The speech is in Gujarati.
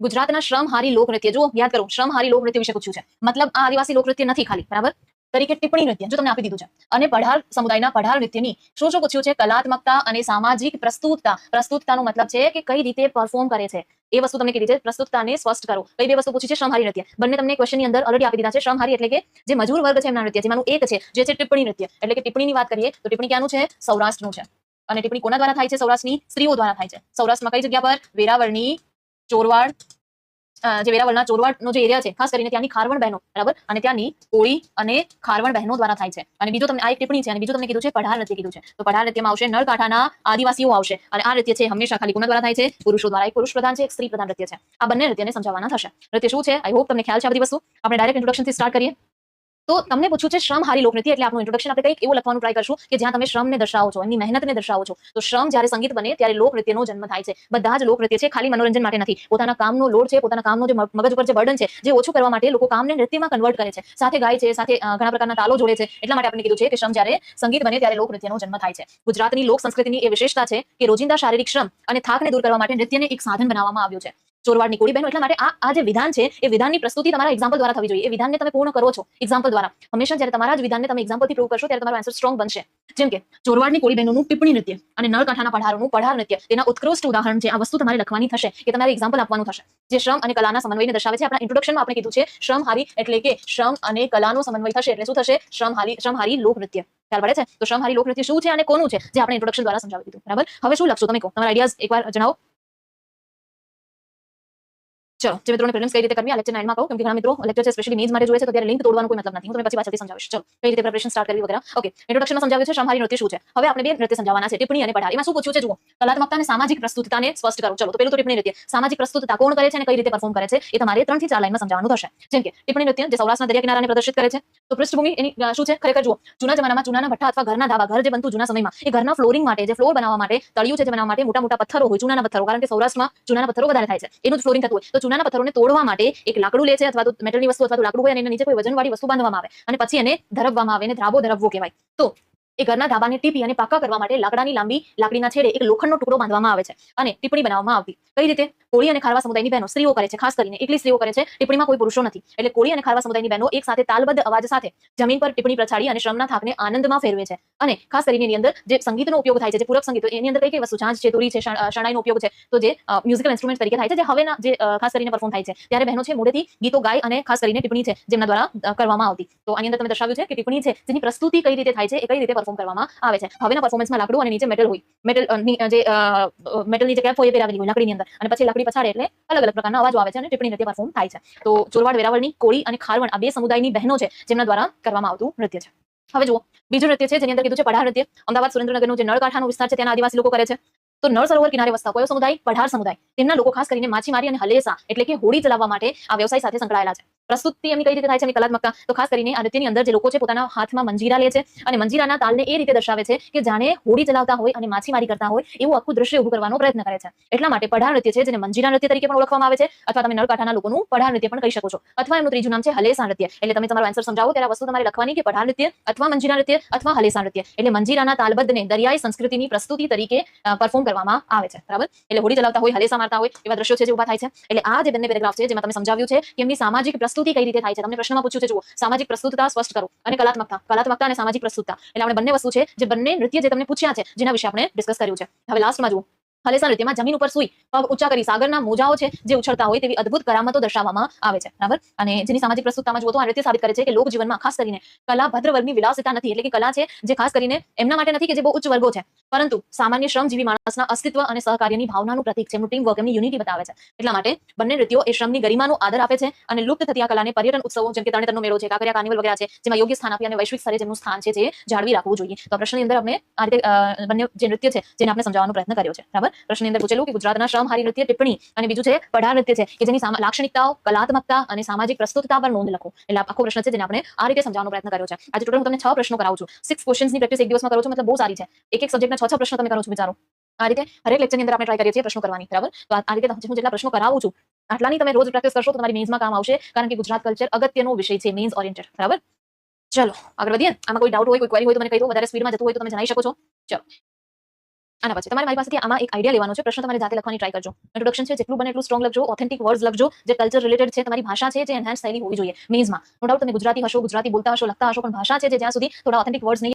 ગુજરાતના શ્રમહારી લોકનૃત્ય, જો યાદ કરો, શ્રમહારી લોકનૃત્ય વિશે પૂછ્યું છે, મતલબ આ આદિવાસી લોકનૃત્ય નથી ખાલી, બરાબર, તરીકે ટિપ્પણી નૃત્ય જો તમને આપી દીધું છે, અને પઢાર સમુદાયના પઢાર નૃત્યની શું શું પૂછ્યું છે? કલાત્મકતા અને સામાજિક પ્રસ્તુતતા. પ્રસ્તુતતાનો મતલબ છે કે કઈ રીતે પરફોર્મ કરે છે, એ વસ્તુ તમને કીધી છે. પ્રસ્તુતતાને સ્પષ્ટ કરો. કઈ બે વસ્તુ પૂછી છે? શ્રમહારી નૃત્ય. બંને તમને ક્વેશ્ચનની અંદર ઓલરેડી આપી દીધા છે. શ્રમહારી એટલે કે જે મજૂર વર્ગ છે એમના નૃત્ય, જેમાંનું એક છે જે છે ટિપ્પણી નૃત્ય. એટલે કે ટિપ્પણીની વાત કરીએ તો ટિપ્પણી ક્યાંનું છે? સૌરાષ્ટ્રનું છે. અને ટિપ્પણી કોના દ્વારા થાય છે? સૌરાષ્ટ્રની સ્ત્રીઓ દ્વારા થાય છે. સૌરાષ્ટ્રમાં કઈ જગ્યા પર? વેરાવળની ચોરવાડ, જે વેરાવળના ચોરવાડનો જે એરિયા છે, ખાસ કરીને ત્યાંની ખારવણ બહેનો, બરાબર, અને ત્યાંની કોળી અને ખારવણ બહેનો દ્વારા થાય છે. અને બીજું તમને આ એક ટિપ્પણી છે, અને બીજું તમને કીધું છે પઢાર નૃત્ય કીધું છે. તો પઢાર નૃત્યમાં આવશે નળકાંઠાના આદિવાસીઓ આવશે. અને આ નૃત્ય છે હંમેશા ખાલી કોના દ્વારા થાય છે? પુરુષો દ્વારા. એક પુરુષ પ્રધાન છે, એક સ્ત્રી પ્રધાન નૃત્ય છે. આ બંને નૃત્યને સમજાવવાના થશે. નૃત્ય શું છે? આઈ હોપ તમને ખ્યાલ છે આ બધી વસ્તુ. આપણે ડાયરેક્ટ ઇન્ટ્રોડક્શનથી સ્ટાર્ટ કરીએ. તો તમને પૂછ્યું છે શ્રમહારી લોકનૃત્ય, એટલે આપણું ઇન્ટ્રોડક્શન આપણે કંઈક એવું લખવાનું ટ્રાય કરશું કે જ્યાં તમે શ્રમને દર્શાવો છો, એમની મહેનતને દર્શાવો છો. તો શ્રમ જ્યારે સંગીત બને ત્યારે લોકનૃત્યનો જન્મ થાય છે. બધા જ લોકનૃત્ય છે ખાલી મનોરંજન માટે નથી. પોતાના કામનો લોડ છે, પોતાના કામનો જે મગજ ઉપર જે બર્ડન છે, જે ઓછું કરવા માટે લોકો કામને નૃત્યમાં કન્વર્ટ કરે છે, સાથે ગાય છે, સાથે ઘણા પ્રકારના તાલો જોડે છે. એટલા માટે આપણે કીધું છે કે શ્રમ જ્યારે સંગીત બને ત્યારે લોકનૃત્યનો જન્મ થાય છે. ગુજરાતની લોક સંસ્કૃતિની એ વિશેષતા છે કે રોજિંદા શારીરિક શ્રમ અને થાકને દૂર કરવા માટે નૃત્યને એક સાધન બનાવવામાં આવ્યું છે. ચોરવાડની કોળી બહેનો, એટલા માટે આ જે વિધાન છે એ વિધાનની પ્રસ્તુતિ તમારા એક્ઝામ્પલ દ્વારા થવી જોઈએ. એ વિધાનને તમે પૂર્ણ કરો છો એક્ઝામ્પલ દ્વારા. હંમેશા જ્યારે તમારા જ વિધાનને તમે એક્ઝામ્પલથી પ્રૂવ કરશો ત્યારે તમારો આન્સર સ્ટ્રોંગ બનશે. જેમ કે ચોરવાડની કોળી બહેનોનું ટિપ્પણી નૃત્ય અને નળકાંઠાના પઢારોનું પઢાર નૃત્ય, તેના ઉત્કૃષ્ટ ઉદાહરણ છે. આ વસ્તુ તમારે લખવાની થશે કે તમારે એક્ઝામ્પલ આપવાનું થશે, જે શ્રમ અને કલાના સમન્વયને દર્શાવે છે. આપણા ઇન્ટ્રોડક્શનમાં આપણે કીધું છે શ્રમહારી એટલે કે શ્રમ અને કલાનો સમન્વય થશે એટલે શું થશે? શ્રમહારી લોકનૃત્ય. ખ્યાલ પડે છે? તો શ્રમહારી લોકનૃત્ય શું છે અને કોનું છે, જે આપણે ઇન્ટ્રોડક્શન દ્વારા સમજાવી દીધું, બરાબર. હવે શું લખશો તમે કહો, તમારા આઈડિયાઝ એકવાર જણાવો. ચલો, જે મિત્રોને પ્રિલિમ્સ કઈ રીતે કરવી આ લેક્ચરના એન્ડમાં કહું, કેમ કે ઘણા મિત્રો લેક્ચર છે સ્પેશિયલી મેઇન્સ માટે જોઈએ છે, તો ત્યારે લિંક તોડવાનો કોઈ મતલબ નથી. હું તમને પછી પાછળથી સમજાવીશ. ચલો, કઈ રીતે પ્રિપરેશન સ્ટાર્ટ કરવી વગેરે. ઓકે, ઇન્ટ્રોડક્શનમાં સમજાવ્યું છે શ્રમહારી નૃત્ય શું છે. હવે આપણે બે નૃત્ય સમજાવવાના છે, ટિપ્પણી અને પઢાર. એમાં શું પૂછ્યું છે જુઓ, કલાત્મકતા અને સામાજિક પ્રસ્તુતતાને સ્પષ્ટ કરો. ચલો, તો પેલું તો ટિપ્પણી નૃત્ય. સામાજિક પ્રસ્તુતતા કોણ કરે છે અને કઈ રીતે પરફોર્મ કરે છે એ તમારે 3 થી 4 લાઈનમાં સમજાવવાનું થશે. જેમ કે ટિપ્પણી નૃત્ય જે સૌરાષ્ટ્રના દરિયા કિનારાને પ્રદર્શિત કરે છે. તો પૃષ્ઠભૂમિ એની શું છે? ખરેખર જુઓ, જૂના જમાનામાં ચૂનાના ભઠ્ઠા અથવા ઘરના ધાબા, ઘર જે બનતું જૂના સમયમાં, એ ઘરના ફ્લોરિંગ માટે, જે ફ્લોર બનાવવા માટે, તળિયું છે જે બનાવવા માટે મોટા મોટા પથ્થરો હોય, ચૂનાના પથ્થરો, કારણ કે સૌરાષ્ટ્રમાં ચૂનાના પથ્થરો વધારે થાય છે, એનું જ ફ્લોરિંગ થતું હોય. તો ચૂનાના પથ્થરોને તોડવા માટે એક લાકડું લે છે, અથવા તો મેટલની વસ્તુ, અથવા તો લાકડું હોય અને એના નીચે કોઈ વજનવાળી વસ્તુ બાંધવામાં આવે અને પછી એને ધરવવામાં આવે, એને ધ્રાબો ધરવવો કહેવાય. તો એ ઘરના ધાબાને ટીપી અને પાકા કરવા માટે લાકડાની લાંબી લાકડીના છેડે એક લોખંડનો ટુકડો બાંધવામાં આવે છે અને ટિપ્પણી બનાવવામાં આવતી. કઈ રીતે? કોળી અને ખારવા સમુદાયની બહેનો, સ્ત્રીઓ કરે છે, ખાસ કરીને એકલી સ્ત્રીઓ કરે છે. ટિપ્પણીમાં કોઈ પુરુષો નથી. એટલે કોળી અને ખારવા સમુદાયની બહેનો એક સાથે તાલબદ્ધ અવાજ સાથે જમીન પર ટિપ્પણી પ્રછાડી અને શ્રમના થાકને આનંદમાં ફેરવે છે. અને ખાસ કરીને એની અંદર જે સંગીતનો ઉપયોગ થાય છે, જે પૂરક સંગીત, એની અંદર કઈ કઈ વસ્તુ, ઝાંઝ છે, તુરી છે, શરણાઈનો ઉપયોગ છે, તો જે મ્યુઝિકલ ઇન્સ્ટ્રુમેન્ટ તરીકે થાય છે, જે હવેના જે ખાસ કરીને પરફોર્મ થાય છે, ત્યારે બહેનો છે મોઢેથી ગીતો ગાય અને ખાસ કરીને ટિપ્પણી છે જેમના દ્વારા કરવામાં આવતી. તો આની અંદર તમે દર્શાવ્યું છે કે ટિપ્પણી છે જેની પ્રસ્તુતિ કઈ રીતે થાય છે, એ કઈ રીતે પરફોર્મ કરવામાં આવે છે. હવેના પરફોર્મન્સમાં લાકડું અને નીચે મેટલ હોય, મેટલની જે કેપ હોય એ પહેરાવેલી હોય લાકડીની અંદર, અને પછી લાકડી પછાડે એટલે અલગ અલગ પ્રકારના અવાજો આવે છે અને ટિપ્પણી નૃત્ય પરફોર્મ થાય છે. તો ચોરવાડ, વેરાવળની કોળી અને ખારવણ, આ બે સમુદાયની બહેનો છે જેમના દ્વારા કરવામાં આવતું નૃત્ય છે. હવે જુઓ, બીજું નૃત્ય છે જેની અંદર કીધું છે પઢાર નૃત્ય. અમદાવાદ, સુરેન્દ્રનગરનો જે નળકાંઠાનો વિસ્તાર છે ત્યાંના આદિવાસી લોકો કરે છે. તો નળ સરોવર કિનારે વસતા કયો સમુદાય? પઢાર સમુદાય. તેમના લોકો ખાસ કરીને માછીમારી અને હલેસા એટલે કે હોડી ચલાવવા માટે આ વ્યવસાય સાથે સંકળાયેલા છે. પ્રસ્તુતિ એમની કઈ રીતે થાય છે, એમની કલાત્મકતા, તો ખાસ કરીને આ નૃત્યની અંદર જે લોકો છે પોતાના હાથમાં મંજીરા લે છે અને મંજીરાના તાલને એ રીતે દર્શાવે છે કે જાણે હોડી ચલાવતા હોય અને માછીમારી કરતા હોય એવું આખું દ્રશ્ય ઊભું કરવાનો પ્રયત્ન કરે છે. એટલા માટે પઢાર નૃત્ય છે, જેને મંજીરા નૃત્ય તરીકે પણ ઓળખવામાં આવે છે, અથવા તમે નળકાંઠાના લોકોનું પઢાર નૃત્ય પણ કહી શકો છો. અથવા એમનું ત્રીજું નામ છે હલેસા નૃત્ય. એટલે તમે તમારો આન્સર સમજાવો ત્યારે વસ્તુ તમારે લખવાની કે પઢાર નૃત્ય અથવા મંજીરા નૃત્ય અથવા હલેસા નૃત્ય. એટલે મંજીરાના તાલબદ્ધને દરિયાઈ સંસ્કૃતિની પ્રસ્તુતિ તરીકે પરફોર્મ કરવામાં આવે છે, બરાબર. એટલે હોડી ચલાવતા હોય, હલેસા મારતા હોય એવા દ્રશ્યો છે જે ઊભા થાય છે. એટલે આ જે બંને પેરેગ્રાફ છે જેમાં તમે સમજાવ્યું છે કે એમની સામાજિક પ્રસ્તુતિ કઈ રીતે થાય છે. તમને પ્રશ્નમાં પૂછ્યું છે, જુઓ, સામાજિક પ્રસ્તુતતા સ્પષ્ટ કરો અને કલાત્મકતા અને સામાજિક પ્રસ્તુતતા. એટલે આપણે બંને વસ્તુ છે, જે બંને નૃત્ય જે તમને પૂછ્યા છે, જેના વિશે આપણે ડિસ્કસ કર્યું છે. હવે લાસ્ટમાં જુઓ, હલેસા નૃત્યમાં જમીન ઉપર સૂઈ પગ ઊંચા કરી સાગરના મોજાઓ છે જે ઉછળતા હોય તેવી અદ્ભુત કરામતો દર્શાવવામાં આવે છે, બરાબર. અને જેની સામાજિક પ્રસ્તુતતામાં જુઓ તો આ નૃત્ય સાબિત કરે છે કે લોક જીવનમાં ખાસ કરીને કલા ભદ્ર વર્ગની વિલાસિતા નથી. એટલે કે કલા છે જે ખાસ કરીને એમના માટે નથી કે જે બહુ ઉચ્ચ વર્ગો છે, પરંતુ સામાન્ય શ્રમજીવી માણસના અસ્તિત્વ અને સહકાર્યની ભાવનાનું પ્રતીક છે. એમનું ટીમ વર્ક, એમની યુનિટી બતાવે છે. એટલા માટે બંને નૃત્યો એ શ્રમની ગરિમાનો આદર આપે છે અને લુપ્ત થતી આ કલાને પર્યટન ઉત્સવો જેમ કે તરણેતરનો મેળો છે, કાંકરિયા કાર્નિવલ વગેરે છે, જેમાં યોગ્ય સ્થાન આપી અને વૈશ્વિક સ્તરે જેમનું સ્થાન છે જે જાળવી રાખવું જોઈએ. તો પ્રશ્નની અંદર આપણે આ રીતે બંને જે નૃત્ય છે જેને આપણે સમજાવવાનો પ્રયત્ન કર્યો છે, બરાબર. પ્રશ્નની અંદર પૂછેલું કે ગુજરાતના શ્રમહારી નૃત્ય ટિપ્પણી અને બીજું છે પઢાર નૃત્ય છે કે જેની લાક્ષણિકતાઓ, કલાત્મકતા અને સામાજિક પ્રસ્તુતતા પર નોંધ લખો. એટલે આખો પ્રશ્ન છે જેને આપણે આ રીતે સમજાવવાનો પ્રયત્ન કર્યો છે. આજે ટોટલ હું તમને 6 પ્રશ્નો કરાવું છું. 6 ક્વેશ્ચન્સની પ્રેક્ટિસ એક દિવસમાં કરો છો, મતલબ બહુ સારી છે. એક સબ્જેક્ટના 6 પ્રશ્નો તમે કરો છો, વિચારો. આ રીતે હરેક લેક્ચરની અંદર આપણે ટ્રાય કરીએ છીએ પ્રશ્નો કરવાની, બરાબર. તો આ રીતે હું જેટલા પ્રશ્નો કરાવું છું આટલાની તમે રોજ પ્રેક્ટિસ કરશો તો તમારી મેઇન્સમાં કામ આવશે, કારણ કે ગુજરાત કલ્ચર અગત્યનો વિષય છે, મેઇન્સ ઓરિએન્ટેડ, બરાબર. ચલો આગળ વધીએ. આમાં કોઈ ડાઉટ હોય, કોઈ ક્વેરી હોય તો મને કહી દો. વધારે સ્પીડમાં જતું હોય તો તમે જણાવી શકો છો. ચલો આના પછી તમારે મારી પાસેથી આમાં એક આઈડિયા લેવાનો છે. પ્રશ્ન તમારે જાતે લખવાની ટ્રાય કરજો. ઇન્ટ્રોડક્શન છે, જેટલું બને એટલું સ્ટ્રોંગ લખજો, ઓથેન્ટિક વર્ડ્સ લખજો, જે કલ્ચર રિલેટેડ છે, તમારી ભાષા છે જે એનહાન્સ થયેલી હોવી જોઈએ મેઇન્સમાં. નો ડાઉટ તમે ગુજરાતી હશો, ગુજરાતી બોલતા હશો, લખતા હશો, પણ ભાષા છે જે જ્યાં સુધી થોડા ઓથેન્ટિક વર્ડ્સ નહીં